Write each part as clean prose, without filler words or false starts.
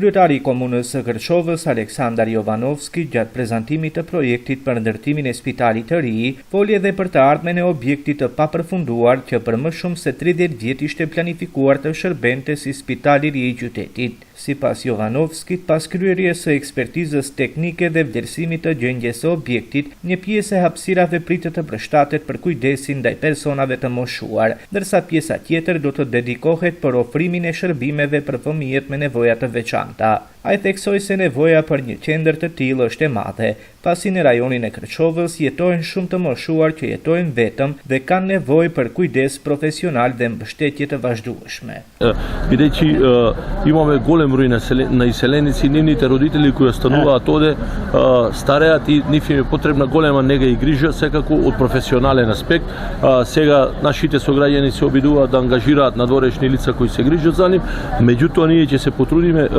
Kryetari I komunës së Kërçovës Aleksandar Jovanovski gjatë prezantimit të projektit për ndërtimin e spitalit të ri, foli edhe për të ardhmen e objektit të papërfunduar që për më shumë se 30 vjet ishte planifikuar të shërbente si spitali I qytetit. Sipas Jovanovskit, pas kryerjes së ekspertizës teknike dhe vlerësimit të gjendjes së objektit, një pjesë e hapësirave pritet të përshtatet për kujdesin ndaj personave të moshuar, ndërsa pjesa tjetër do të dedikohet për ofrimin e shërbimeve për fëmijët me nevoja të veçanta. Ai theksoi se nevoja për një qendër të tillë është e madhe, pasi në rajonin e Kërçovës jetojnë shumë të moshuar që jetojnë vetëm dhe kanë nevojë për kujdes profesional dhe mbështetje të vazhdueshme. Бидејќи имаме голем број на иселеници, нивните родители кои остануваат оде стареат и нив им е потребна голема нега и грижа, секако од професионален аспект. Сега нашите сограѓани се обидуваат да ангажираат надворешни лица кои се грижат за нив, меѓутоа ние ќе се потрудиме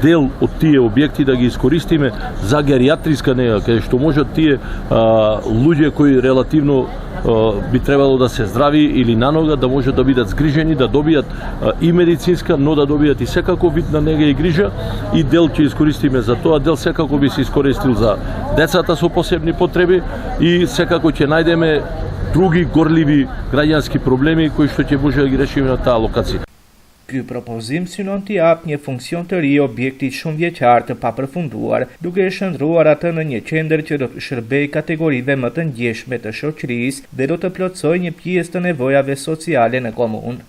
дел од тие објекти да ги искористиме за гериатриска нега, каде што можат тие луѓе кои релативно би требало да се здрави или на нога, да можат да бидат згрижени, да добијат и медицинска, но да добијат и секако вид на нега и грижа, и дел ќе искористиме за тоа, дел секако би се искористил за децата со посебни потреби и секако ќе најдеме други горливи граѓански проблеми кои што ќе може да ги решиме на таа локација. Ky propozim synon t'i jap një funksion të ri objektit shumë vjeçar të papërfunduar, duke e shndruar atë në një qendër që do të shërbejë kategorive më të ndjeshme të shoqërisë dhe do të plotësojë një pjesë të nevojave sociale në komunë.